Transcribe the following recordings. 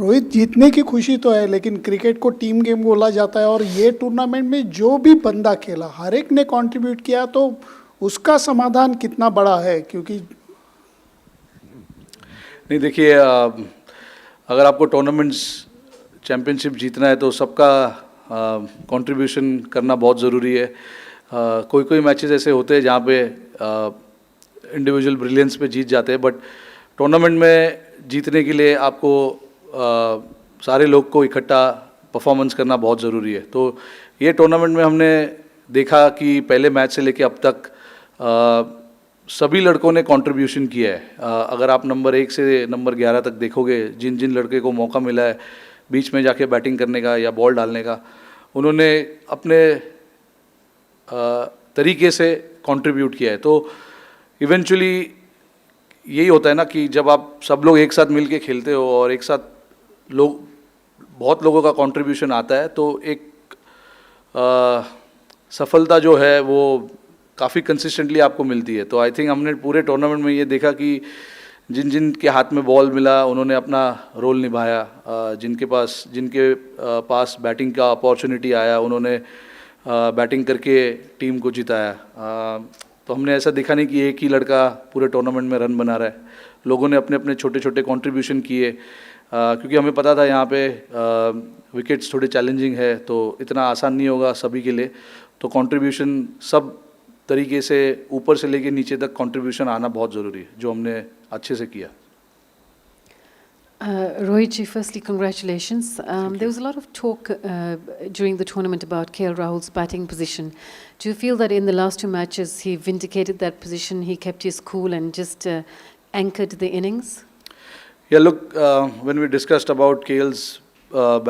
रोहित, जीतने की खुशी तो है, लेकिन क्रिकेट को टीम गेम बोला जाता है और ये टूर्नामेंट में जो भी बंदा खेला हर एक ने कंट्रीब्यूट किया, तो उसका समाधान कितना बड़ा है? क्योंकि नहीं देखिए, अगर आपको टूर्नामेंट्स चैम्पियनशिप जीतना है तो सबका कंट्रीब्यूशन करना बहुत ज़रूरी है। कोई कोई मैचेस ऐसे होते हैं जहाँ पे इंडिविजुअल ब्रिलियंस पे जीत जाते हैं, बट टूर्नामेंट में जीतने के लिए आपको सारे लोग को इकट्ठा परफॉर्मेंस करना बहुत ज़रूरी है। तो ये टूर्नामेंट में हमने देखा कि पहले मैच से लेके अब तक सभी लड़कों ने कंट्रीब्यूशन किया है। अगर आप नंबर 1 से नंबर 11 तक देखोगे, जिन जिन लड़के को मौका मिला है बीच में जाके बैटिंग करने का या बॉल डालने का, उन्होंने अपने तरीके से कंट्रीब्यूट किया है। तो इवेंचुअली यही होता है ना कि जब आप सब लोग एक साथ मिल के खेलते हो और एक साथ बहुत लोगों का कंट्रीब्यूशन आता है, तो एक सफलता जो है वो काफ़ी कंसिस्टेंटली आपको मिलती है। तो आई थिंक हमने पूरे टूर्नामेंट में ये देखा कि जिन जिन के हाथ में बॉल मिला उन्होंने अपना रोल निभाया, जिनके पास बैटिंग का अपॉर्चुनिटी आया उन्होंने बैटिंग करके टीम को जिताया। तो हमने ऐसा देखा नहीं कि एक ही लड़का पूरे टूर्नामेंट में रन बना रहा है। लोगों ने अपने अपने छोटे छोटे कंट्रीब्यूशन किए, क्योंकि हमें पता था यहाँ पे विकेट्स थोड़े चैलेंजिंग है, तो इतना आसान नहीं होगा सभी के लिए। तो कंट्रीब्यूशन सब तरीके से ऊपर से लेके नीचे तक कंट्रीब्यूशन आना बहुत ज़रूरी है, जो हमने अच्छे से किया। Rohit ji, firstly, congratulations. There was a lot of talk during the tournament about KL Rahul's batting position. Do you feel that in the last 2 matches he vindicated that position, he kept his cool and just anchored the innings? Yeah, look, when we discussed about KL's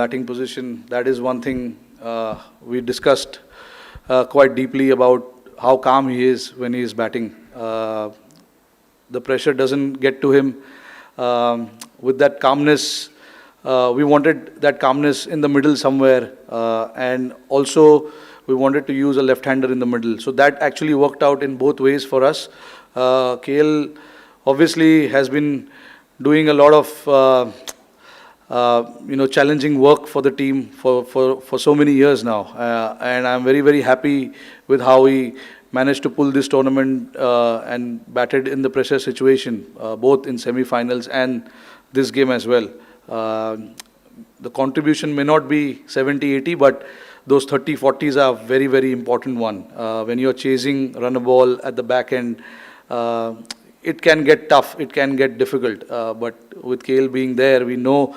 batting position, that is one thing we discussed quite deeply about how calm he is when he is batting. The pressure doesn't get to him. With that calmness, we wanted that calmness in the middle somewhere, and also we wanted to use a left-hander in the middle. So that actually worked out in both ways for us. KL obviously has been doing a lot of challenging work for the team for so many years now, and I'm very, very happy with how he managed to pull this tournament and batted in the pressure situation, both in semi-finals and this game as well. The contribution may not be 70-80, but those 30-40s are very, very important one. When you're chasing run a ball at the back end, it can get tough, it can get difficult, but with KL being there, we know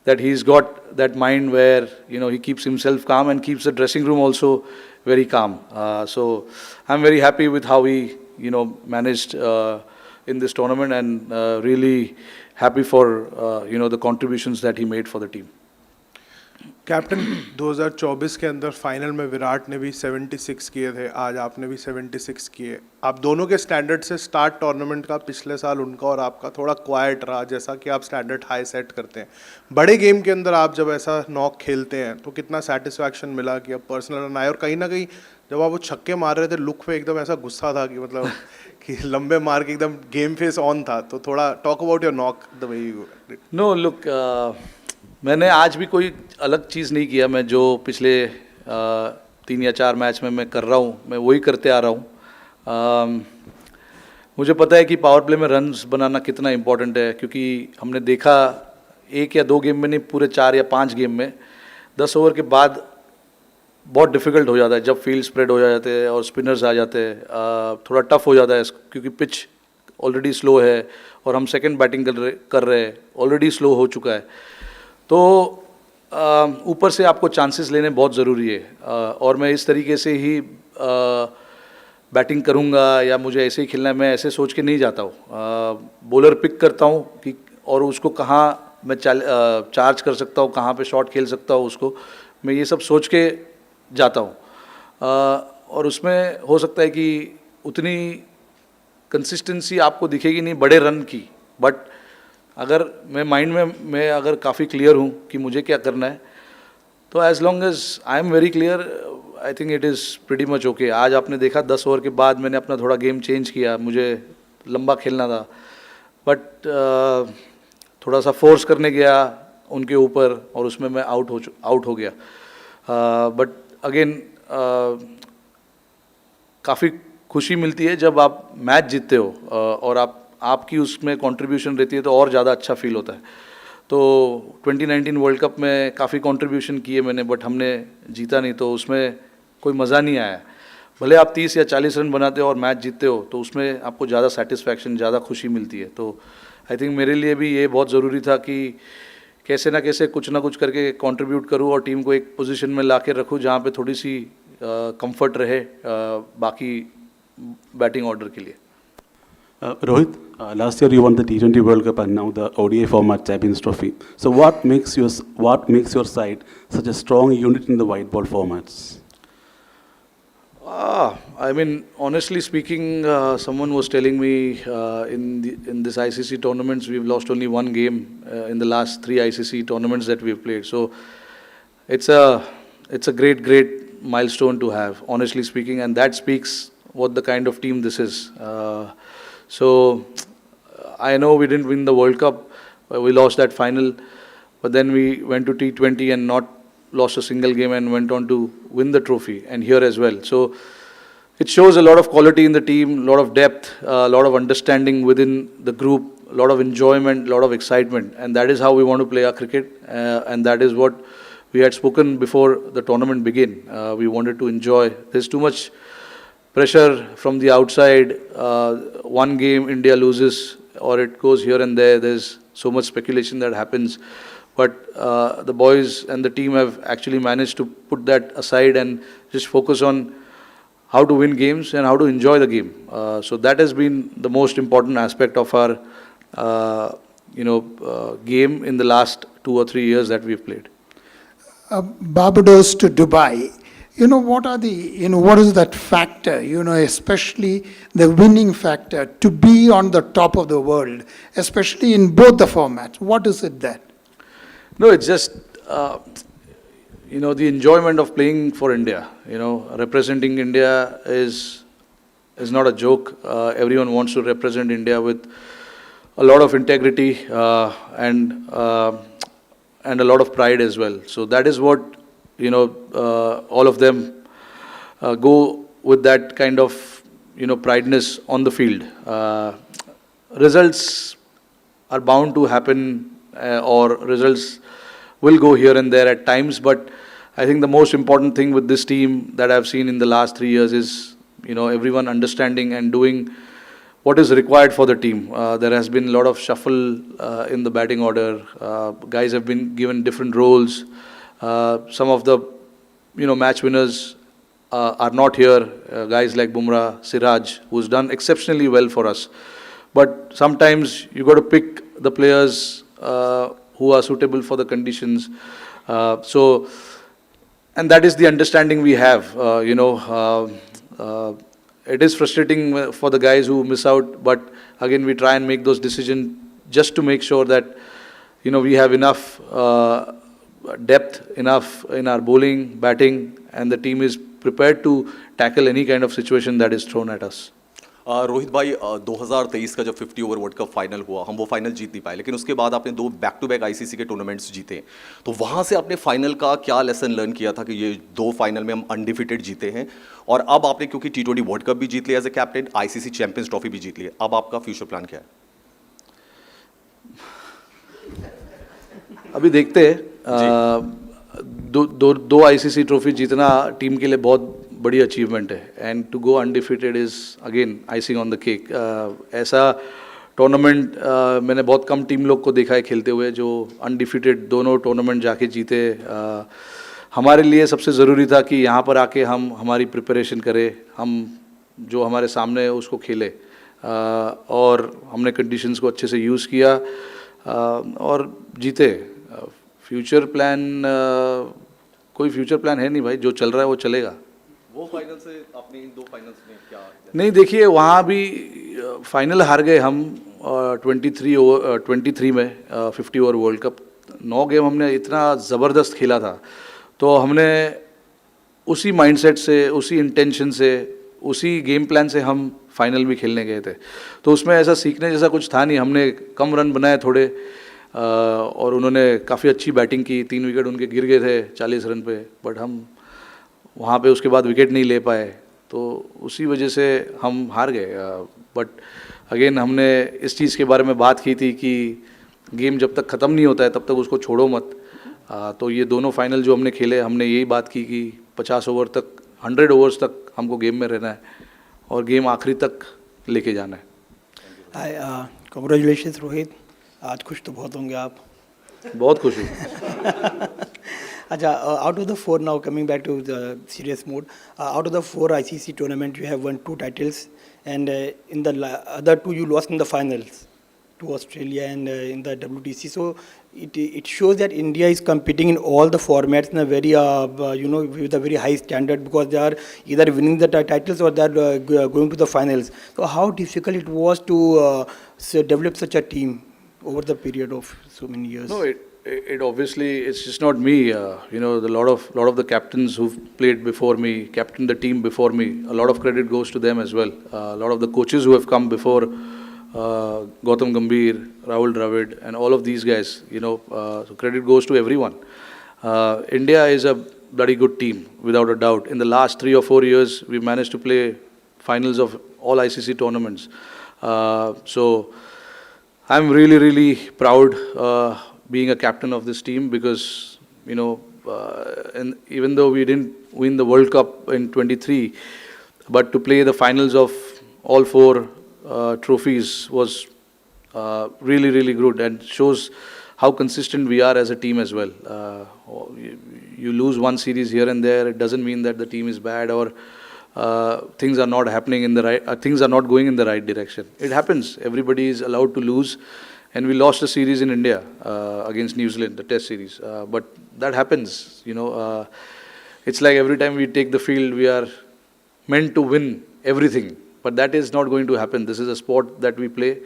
that he's got that mind where he keeps himself calm and keeps the dressing room also very calm. So I'm very happy with how he managed in this tournament, and really happy for the contributions that he made for the team. Captain, 2024 के अंदर final में विराट ने भी 76 किए थे, आज आपने भी 76 किए। आप दोनों के स्टैंडर्ड से स्टार्ट टूर्नामेंट का पिछले साल उनका और आपका थोड़ा क्वाइट रहा, जैसा कि आप स्टैंडर्ड हाई सेट करते हैं। बड़े गेम के अंदर आप जब ऐसा नॉक खेलते हैं तो कितना सेटिस्फैक्शन मिला कि अब पर्सनल रन आए, और कहीं ना कहीं जब आप वो छक्के मार रहे थे लुक पे एकदम ऐसा गुस्सा था कि मतलब कि लंबे मार के एकदम गेम फेस ऑन था। तो थोड़ा talk about your knock the way you. Know look, मैंने आज भी कोई अलग चीज़ नहीं किया। मैं जो पिछले 3 या 4 मैच में मैं कर रहा हूँ, मैं वही करते आ रहा हूँ। मुझे पता है कि पावर प्ले में रन्स बनाना कितना इम्पोर्टेंट है, क्योंकि हमने देखा 1 या 2 गेम में नहीं, पूरे 4 या 5 गेम में 10 ओवर के बाद बहुत डिफ़िकल्ट हो जाता है जब फील्ड स्प्रेड हो जाते हैं और स्पिनर्स आ जाते हैं। थोड़ा टफ हो जाता है क्योंकि पिच ऑलरेडी स्लो है और हम सेकंड बैटिंग कर रहे हैं, ऑलरेडी स्लो हो चुका है। तो ऊपर से आपको चांसेस लेने बहुत ज़रूरी है, और मैं इस तरीके से ही बैटिंग करूँगा या मुझे ऐसे ही खेलना है, मैं ऐसे सोच के नहीं जाता हूँ। बॉलर पिक करता हूँ कि और उसको कहाँ मैं चार्ज कर सकता हूँ, कहाँ पे शॉट खेल सकता हूँ, उसको मैं ये सब सोच के जाता हूँ। और उसमें हो सकता है कि उतनी कंसिस्टेंसी आपको दिखेगी नहीं बड़े रन की, बट अगर मैं माइंड में मैं अगर काफ़ी क्लियर हूँ कि मुझे क्या करना है, तो as long as I am very clear, I think it is pretty much okay. आज आपने देखा 10 ओवर के बाद मैंने अपना थोड़ा गेम चेंज किया, मुझे लंबा खेलना था, बट थोड़ा सा फोर्स करने गया उनके ऊपर और उसमें मैं आउट हो गया. बट अगेन काफ़ी खुशी मिलती है जब आप मैच जीतते हो और आपकी उसमें कंट्रीब्यूशन रहती है तो और ज़्यादा अच्छा फील होता है. तो 2019 वर्ल्ड कप में काफ़ी कंट्रीब्यूशन किए मैंने, बट हमने जीता नहीं, तो उसमें कोई मज़ा नहीं आया. भले आप 30 या 40 रन बनाते हो और मैच जीतते हो तो उसमें आपको ज़्यादा सेटिस्फैक्शन, ज़्यादा खुशी मिलती है. तो आई थिंक मेरे लिए भी ये बहुत ज़रूरी था कि कैसे ना कैसे कुछ ना कुछ करके कंट्रीब्यूट करूँ और टीम को एक पोजीशन में ला के रखूँ जहाँ पे थोड़ी सी कंफर्ट रहे बाकी बैटिंग ऑर्डर के लिए. Rohit, last year you won the T20 World Cup and now the ODI format Champions Trophy. So what makes your side such a strong unit in the white ball formats? I mean, honestly speaking, someone was telling me in this ICC tournaments we've lost only one game in the last 3 ICC tournaments that we've played. So it's a great milestone to have, honestly speaking, and that speaks what the kind of team this is. So I know we didn't win the World Cup, we lost that final, but then we went to T20 and not lost a single game and went on to win the trophy, and here as well. So it shows a lot of quality in the team, a lot of depth, a lot of understanding within the group, a lot of enjoyment, a lot of excitement, and that is how we want to play our cricket, and that is what we had spoken before the tournament began. We wanted to enjoy. There's too much pressure from the outside. One game India loses or it goes here and there. There's so much speculation that happens. But the boys and the team have actually managed to put that aside and just focus on how to win games and how to enjoy the game. So that has been the most important aspect of our game in the last 2 or 3 years that we've played. Barbados to Dubai. What is that factor, especially the winning factor to be on the top of the world, especially in both the formats? What is it that? No, it's just, the enjoyment of playing for India. Representing India is not a joke. Everyone wants to represent India with a lot of integrity and a lot of pride as well. So that is what, all of them go with that kind of, prideness on the field. Results are bound to happen or results will go here and there at times, but I think the most important thing with this team that I've seen in the last 3 years is, everyone understanding and doing what is required for the team. There has been a lot of shuffle in the batting order. Guys have been given different roles. Some of the, match winners are not here. Guys like Bumrah, Siraj, who's done exceptionally well for us. But sometimes you got to pick the players who are suitable for the conditions. And that is the understanding we have. It is frustrating for the guys who miss out, but again, we try and make those decisions just to make sure that, we have enough depth, enough in our bowling, batting, and the team is prepared to tackle any kind of situation that is thrown at us. Rohit भाई 2023 का जब 50 over world cup final हुआ, हम वो final जीत नहीं पाए, लेकिन उसके बाद आपने 2 बैक टू बैक आईसीसी के टूर्नामेंट्स जीते. तो वहाँ से आपने फाइनल का क्या लेसन लर्न किया था कि ये 2 फाइनल में हम अनडिफिटेड जीते हैं, और अब आपने क्योंकि T20 वर्ल्ड कप भी जीत लिया as a captain, ICC Champions Trophy भी जीत ली, अब आपका फ्यूचर प्लान क्या है? अभी देखते हैं. दो आईसीसी ट्रॉफी जीतना टीम के लिए बहुत बड़ी अचीवमेंट है, and to go undefeated is again icing on the cake. ऐसा टूर्नामेंट मैंने बहुत कम टीम लोग को देखा है खेलते हुए जो अनडिफिटेड दोनों टूर्नामेंट जाके जीते. हमारे लिए सबसे ज़रूरी था कि यहाँ पर आके हम हमारी प्रिपरेशन करें, हम जो हमारे सामने है उसको खेले, और हमने कंडीशंस को अच्छे से यूज़ किया और जीते. फ्यूचर प्लान कोई फ्यूचर प्लान है नहीं भाई, जो चल रहा है वो चलेगा. वो फाइनल से अपने इन 2 फाइनल्स में क्या? नहीं, देखिए वहाँ भी फाइनल हार गए हम 23 में 50 ओवर वर्ल्ड कप. 9 गेम हमने इतना ज़बरदस्त खेला था, तो हमने उसी माइंडसेट से, उसी इंटेंशन से, उसी गेम प्लान से हम फाइनल भी खेलने गए थे. तो उसमें ऐसा सीखने जैसा कुछ था नहीं. हमने कम रन बनाए थोड़े, और उन्होंने काफ़ी अच्छी बैटिंग की, 3 विकेट उनके गिर गए थे 40 रन पे, बट हम वहाँ पे उसके बाद विकेट नहीं ले पाए, तो उसी वजह से हम हार गए। बट अगेन हमने इस चीज़ के बारे में बात की थी कि गेम जब तक ख़त्म नहीं होता है तब तक उसको छोड़ो मत। तो ये दोनों फाइनल जो हमने खेले, हमने यही बात की कि 50 ओवर तक, 100 ओवर्स तक हमको गेम में रहना है और गेम आखिरी तक लेके जाना है। हाय, कांग्रेचुलेशंस रोहित, आज खुश तो बहुत होंगे आप। बहुत खुश हूँ। अच्छा, out of the 4 now, coming back to the serious mode, out of the 4 ICC tournament you have won 2 titles, and in the other 2 you lost in the finals to Australia and in the WTC. So it shows that India is competing in all the formats in a very with a very high standard, because they are either winning the titles or they are going to the finals. So how difficult it was to develop such a team over the period of so many years? No, it obviously, it's just not me. The lot of the captains who've played before me, captained the team before me. A lot of credit goes to them as well. A lot of the coaches who have come before, Gautam Gambhir, Rahul Dravid, and all of these guys. So credit goes to everyone. India is a bloody good team, without a doubt. In the last 3 or 4 years, we managed to play finals of all ICC tournaments. So I'm really, really proud being a captain of this team, because and even though we didn't win the World Cup in 23, but to play the finals of all 4 trophies was really, really good, and shows how consistent we are as a team as well. You lose one series here and there, it doesn't mean that the team is bad or things are not happening in the right, things are not going in the right direction. It happens. Everybody is allowed to lose. And we lost a series in India against New Zealand, the Test series. But that happens, It's like every time we take the field, we are meant to win everything. But that is not going to happen. This is a sport that we play.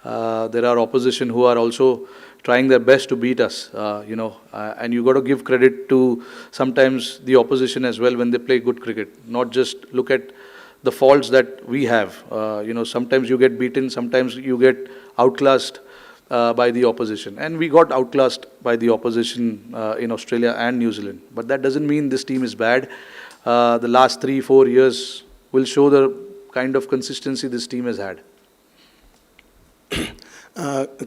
There are opposition who are also trying their best to beat us, and you got to give credit to sometimes the opposition as well when they play good cricket. Not just look at the faults that we have. Sometimes you get beaten, sometimes you get outclassed by the opposition, and we got outclassed by the opposition in Australia and New Zealand. But that doesn't mean this team is bad. The last 3-4 years will show the kind of consistency this team has had.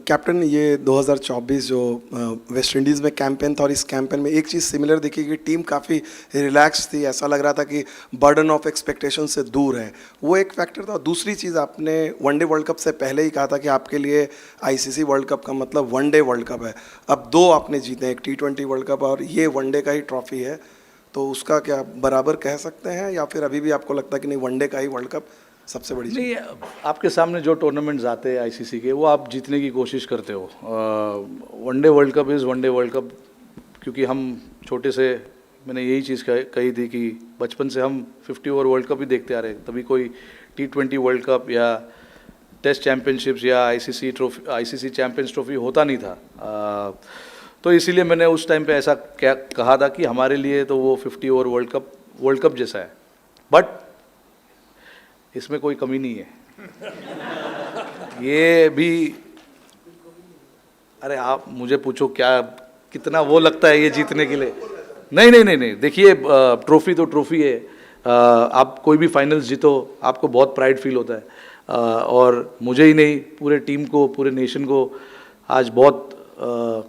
Captain, ये 2024 जो West Indies में campaign था, और इस campaign में एक चीज़ similar दिखी कि टीम काफ़ी रिलैक्स थी, ऐसा लग रहा था कि बर्डन ऑफ एक्सपेक्टेशन से दूर है, वो एक फैक्टर था। दूसरी चीज़, आपने वनडे वर्ल्ड कप से पहले ही कहा था कि आपके लिए आईसीसी वर्ल्ड कप का मतलब वनडे वर्ल्ड कप है। अब 2 आपने जीते, एक T20 वर्ल्ड कप और ये वनडे का ही ट्रॉफी है, तो उसका क्या बराबर कह सकते हैं, या फिर अभी भी आपको लगता है कि नहीं, वनडे का ही वर्ल्ड कप सबसे बड़ी चीज़? नहीं, आपके सामने जो टूर्नामेंट्स आते हैं आईसीसी के, वो आप जीतने की कोशिश करते हो। One day world cup is one day world cup, क्योंकि हम छोटे से, मैंने यही चीज़ कही थी कि बचपन से हम 50 ओवर वर्ल्ड कप ही देखते आ रहे हैं। तभी कोई T20 वर्ल्ड कप या टेस्ट चैम्पियनशिप्स या आईसीसी चैम्पियंस ट्रॉफी होता नहीं था। तो इसीलिए मैंने उस टाइम पे ऐसा कहा था कि हमारे लिए तो वो 50 ओवर वर्ल्ड कप जैसा है, बट इसमें कोई कमी नहीं है। ये भी, अरे आप मुझे पूछो क्या कितना वो लगता है ये जीतने के लिए। नहीं, देखिए, ट्रॉफी तो ट्रॉफी है। आप कोई भी फाइनल्स जीतो, आपको बहुत प्राइड फील होता है, और मुझे ही नहीं, पूरे टीम को, पूरे नेशन को आज बहुत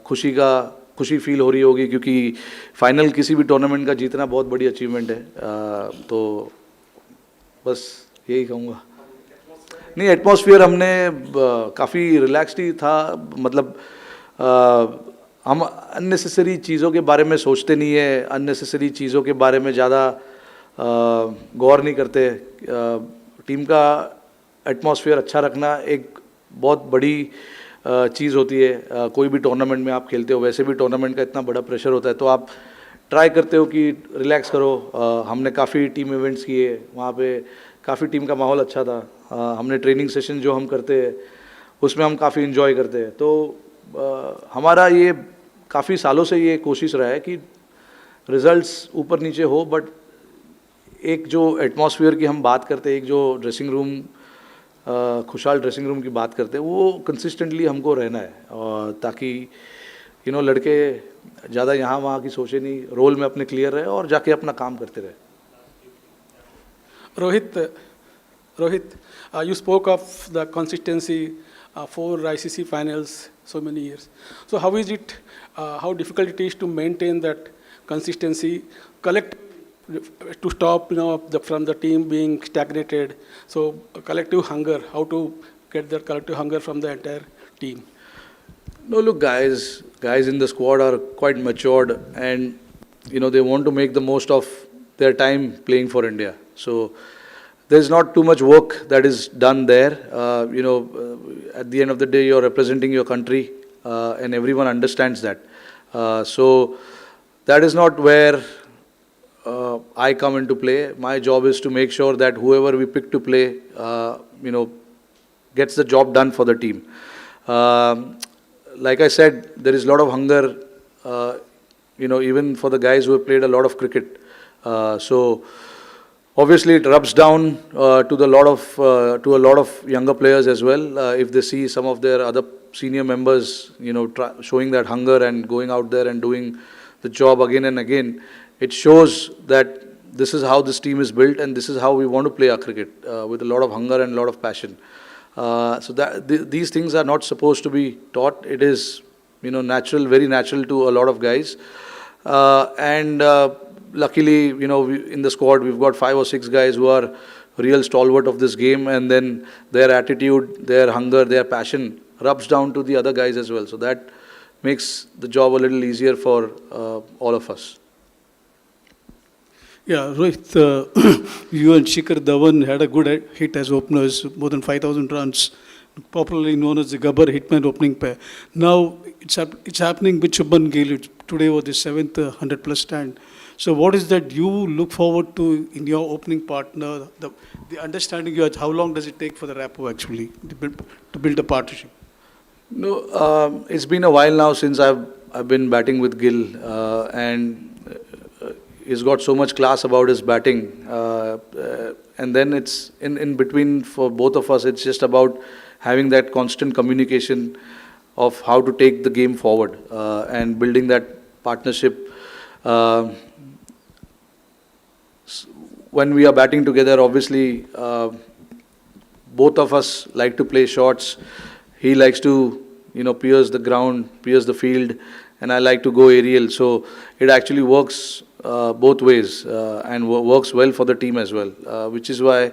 खुशी फील हो रही होगी, क्योंकि फाइनल किसी भी टूर्नामेंट का जीतना बहुत बड़ी अचीवमेंट है। तो बस यही कहूँगा। नहीं, एटमॉस्फेयर हमने काफ़ी रिलैक्स्ड ही था, मतलब हम अननेसेसरी चीज़ों के बारे में सोचते नहीं है, अननेसेसरी चीज़ों के बारे में ज़्यादा गौर नहीं करते। टीम का एटमॉस्फेयर अच्छा रखना एक बहुत बड़ी चीज़ होती है। कोई भी टूर्नामेंट में आप खेलते हो, वैसे भी टूर्नामेंट का इतना बड़ा प्रेशर होता है, तो आप ट्राई करते हो कि रिलैक्स करो। हमने काफ़ी टीम इवेंट्स किए, वहाँ पे काफ़ी टीम का माहौल अच्छा था। हमने ट्रेनिंग सेशन जो हम करते हैं उसमें हम काफ़ी इन्जॉय करते हैं। तो हमारा ये काफ़ी सालों से ये कोशिश रहा है कि रिजल्ट्स ऊपर नीचे हो, बट एक जो एटमॉस्फेयर की हम बात करते हैं, एक जो ड्रेसिंग रूम खुशहाल ड्रेसिंग रूम की बात करते हैं, वो कंसिस्टेंटली हमको रहना है, ताकि लड़के ज़्यादा यहाँ वहाँ की सोचे नहीं, रोल में अपने क्लियर रहे और जाके अपना काम करते रहे. Rohit, you spoke of the consistency for ICC finals so many years. So how is it, how difficult it is to maintain that consistency, collect to stop from the team being stagnated. So collective hunger, how to get that collective hunger from the entire team. No, look, guys in the squad are quite matured, and they want to make the most of their time playing for India. So there's not too much work that is done there. At the end of the day, you're representing your country, and everyone understands that. So that is not where I come into play. My job is to make sure that whoever we pick to play, gets the job done for the team. Like I said, there is a lot of hunger, even for the guys who have played a lot of cricket. So obviously it rubs down to a lot of younger players as well. If they see some of their other senior members, showing that hunger and going out there and doing the job again and again, it shows that this is how this team is built, and this is how we want to play our cricket, with a lot of hunger and a lot of passion. So that these things are not supposed to be taught. It is, natural, very natural to a lot of guys. And luckily, in the squad, we've got 5 or 6 guys who are real stalwart of this game, and then their attitude, their hunger, their passion rubs down to the other guys as well. So that makes the job a little easier for all of us. Yeah, Rohit, you and Shikhar Dhawan had a good hit as openers, more than 5,000 runs, popularly known as the Gabbar Hitman opening pair. Now it's happening with Shubman Gill. Today was the 7th 100-plus stand. So what is that you look forward to in your opening partner? The understanding you have, how long does it take for the rapport actually to build a partnership? No, it's been a while now since I've been batting with Gill, and he's got so much class about his batting, and then it's in between for both of us. It's just about having that constant communication of how to take the game forward, and building that partnership. When we are batting together, obviously, both of us like to play shots. He likes to, pierce the ground, pierce the field, and I like to go aerial. So it actually works both ways, and works well for the team as well, which is why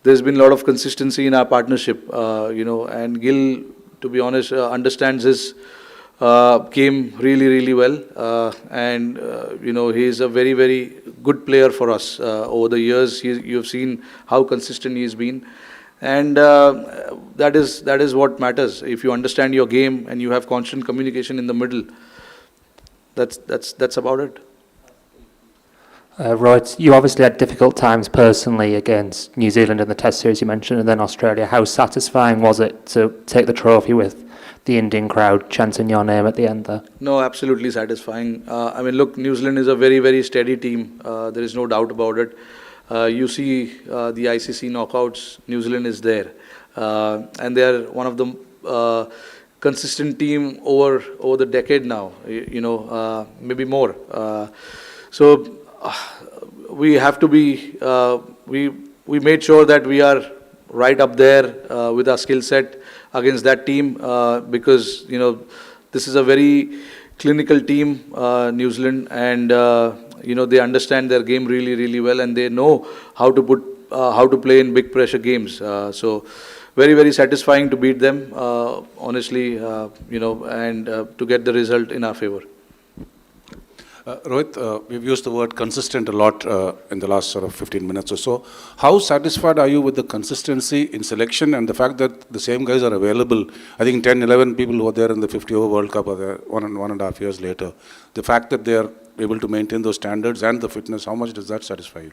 there's been a lot of consistency in our partnership, and Gill, to be honest, understands his game really, really well, and he's a very, very good player for us. Over the years, you've seen how consistent he's been, and that is what matters. If you understand your game and you have constant communication in the middle, that's about it. Rohit, you obviously had difficult times personally against New Zealand in the Test series you mentioned, and then Australia. How satisfying was it to take the trophy with the Indian crowd chanting your name at the end there? No, absolutely satisfying. Look, New Zealand is a very, very steady team. There is no doubt about it. You see the ICC knockouts, New Zealand is there. And they are one of the consistent team over the decade now, maybe more. So we have to be, we made sure that we are right up there with our skill set against that team, because this is a very clinical team, New Zealand, and they understand their game really, really well, and they know how to play in big pressure games. So very, very satisfying to beat them, honestly, and to get the result in our favor. Rohit, we've used the word consistent a lot in the last sort of 15 minutes or so. How satisfied are you with the consistency in selection and the fact that the same guys are available? I think 10, 11 people who were there in the 50-over World Cup are there 1.5 years later. The fact that they are able to maintain those standards and the fitness, how much does that satisfy you?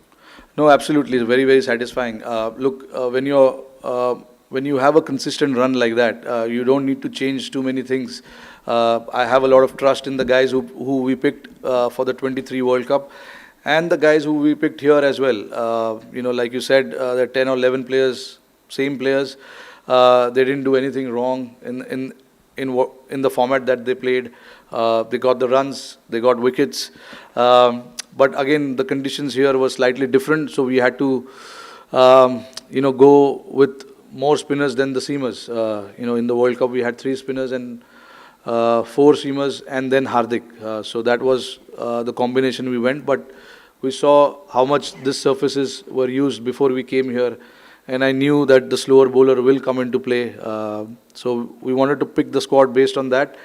No, absolutely. It's very, very satisfying. Look, when you have a consistent run like that, you don't need to change too many things. I have a lot of trust in the guys who we picked for the 23 World Cup, and the guys who we picked here as well. Like you said, there are 10 or 11 players same players. They didn't do anything wrong in the format that they played. They got the runs, they got wickets. But again, the conditions here were slightly different, so we had to, go with more spinners than the seamers. In the World Cup, we had 3 spinners and 4 seamers, and then Hardik. So that was the combination we went. But we saw how much these surfaces were used before we came here, and I knew that the slower bowler will come into play. So we wanted to pick the squad based on that.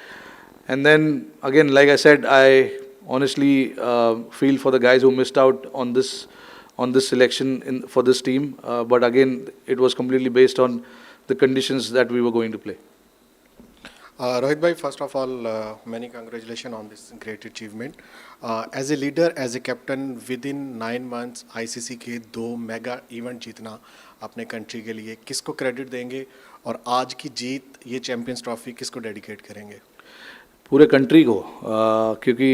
And then again, like I said, I honestly feel for the guys who missed out on this selection for this team. But again, it was completely based on the conditions that we were going to play. Rohit bhai, first of all, many congratulations on this great achievement. As a leader, as a captain, within 9 months ICC के 2 mega event जीतना अपने country के लिए, किसको credit देंगे और आज की जीत, ये चैंपियंस ट्रॉफी किसको डेडिकेट करेंगे? पूरे कंट्री को, क्योंकि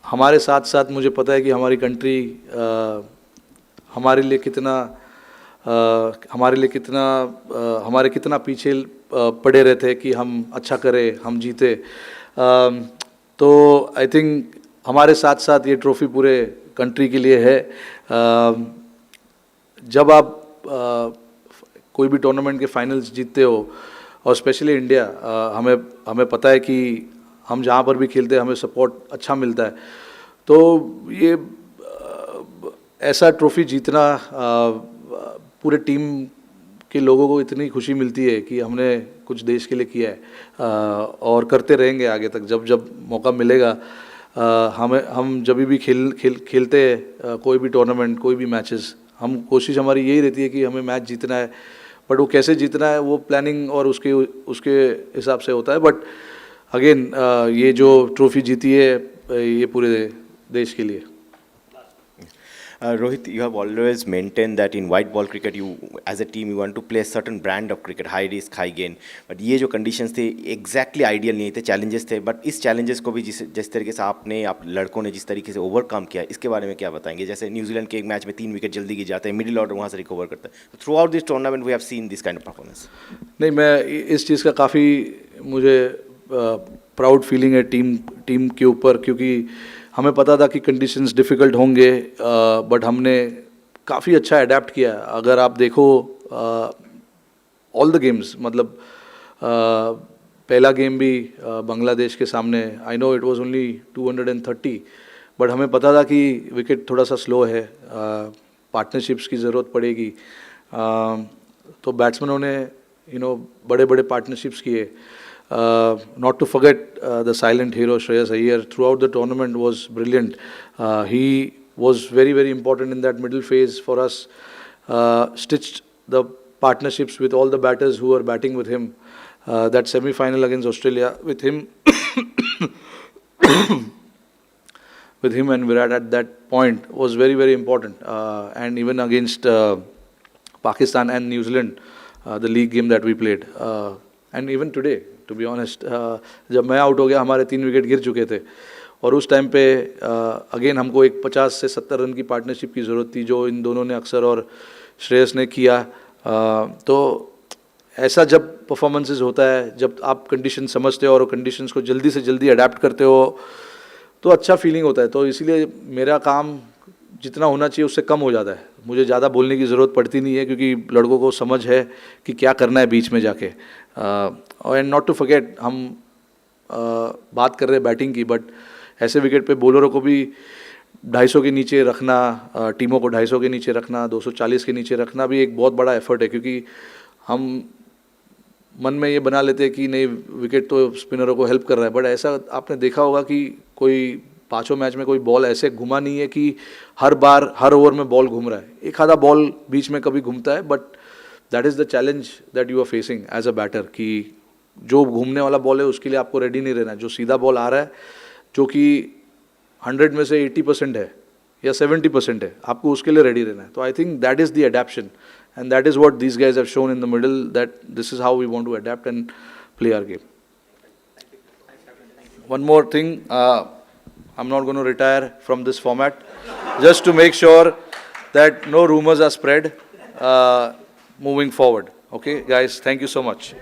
हमारे साथ साथ मुझे पता है कि हमारी कंट्री हमारे कितना पीछे पड़े रहते कि हम अच्छा करें, हम जीते. तो आई थिंक हमारे साथ साथ ये ट्रॉफी पूरे कंट्री के लिए है. जब आप कोई भी टूर्नामेंट के फाइनल्स जीतते हो, और स्पेशली इंडिया, हमें पता है कि हम जहाँ पर भी खेलते हैं हमें सपोर्ट अच्छा मिलता है. तो ये ऐसा ट्रॉफी जीतना, पूरे टीम के लोगों को इतनी खुशी मिलती है कि हमने कुछ देश के लिए किया है, और करते रहेंगे आगे तक. जब मौका मिलेगा, हम जब भी खेलते हैं कोई भी टूर्नामेंट, कोई भी मैचेस, कोशिश हमारी यही रहती है कि हमें मैच जीतना है. बट वो कैसे जीतना है वो प्लानिंग और उसके हिसाब से होता है. बट अगेन, ये जो ट्रॉफी जीती है ये पूरे देश के लिए. Rohit, you have always maintained that in white ball cricket, you as a team you want to play a certain brand of cricket, high risk, high gain. But ये जो conditions थे exactly ideal नहीं थे, challenges थे. But इस challenges को भी जिस तरीके से आप लड़कों ने जिस तरीके से overcome किया, इसके बारे में क्या बताएंगे? जैसे न्यूजीलैंड के एक मैच में 3 विकेट जल्दी गिर जाते हैं, मिडिल ऑर्डर वहाँ से रिकवर करता है. Throughout this tournament, we have seen this kind of performance. नहीं, मैं इस चीज़ का काफ़ी मुझे प्राउड फीलिंग है टीम के ऊपर, क्योंकि हमें पता था कि कंडीशंस डिफ़िकल्ट होंगे, बट हमने काफ़ी अच्छा अडेप्ट किया. अगर आप देखो ऑल द गेम्स, मतलब पहला गेम भी बांग्लादेश के सामने, I know it was only 230, but हमें पता था कि विकेट थोड़ा सा स्लो है, पार्टनरशिप्स की ज़रूरत पड़ेगी. तो बैट्समैनों ने बड़े बड़े पार्टनरशिप्स किए. Not to forget the silent hero Shreyas Iyer throughout the tournament was brilliant. He was very, very important in that middle phase for us. Stitched the partnerships with all the batters who were batting with him. That semi-final against Australia with him, with him and Virat at that point was very, very important. And even against Pakistan and New Zealand, the league game that we played, and even today. To be honest, जब मैं out हो गया हमारे 3 wicket गिर चुके थे, और उस टाइम पे अगेन हमको एक 50 से 70 रन की पार्टनरशिप की ज़रूरत थी, जो इन दोनों ने अक्सर और श्रेयस ने किया. तो ऐसा जब परफॉर्मेंसेस होता है, जब आप कंडीशन समझते हो और कंडीशंस को जल्दी से जल्दी अडेप्ट करते हो, तो अच्छा फीलिंग होता है. तो इसीलिए मेरा काम जितना होना चाहिए उससे कम हो जाता है. मुझे ज़्यादा बोलने की ज़रूरत पड़ती नहीं है, क्योंकि लड़कों को समझ है कि क्या करना है बीच में जाके. एंड नॉट टू फॉरगेट, हम बात कर रहे हैं बैटिंग की, बट ऐसे विकेट पे बॉलरों को भी 250 के नीचे रखना, टीमों को 250 के नीचे रखना, 240 के नीचे रखना भी एक बहुत बड़ा एफर्ट है. क्योंकि हम मन में ये बना लेते हैं कि नहीं, विकेट तो स्पिनरों को हेल्प कर रहा है, बट ऐसा आपने देखा होगा कि कोई 5 मैच में कोई बॉल ऐसे घुमा नहीं है कि हर बार हर ओवर में बॉल घूम रहा है. एक आधा बॉल बीच में कभी घूमता है, but that is the challenge that you are facing as a batter, कि जो घूमने वाला बॉल है उसके लिए आपको रेडी नहीं रहना है. जो सीधा बॉल आ रहा है, जो कि 100 में से 80% है या 70% है, आपको उसके लिए रेडी रहना है. तो I think that is the adaption, and that is what these guys have shown in the middle, that this is how we want to adapt and play our game. One more thing, I'm not going to retire from this format, just to make sure that no rumors are spread. moving forward. Okay, guys, thank you so much.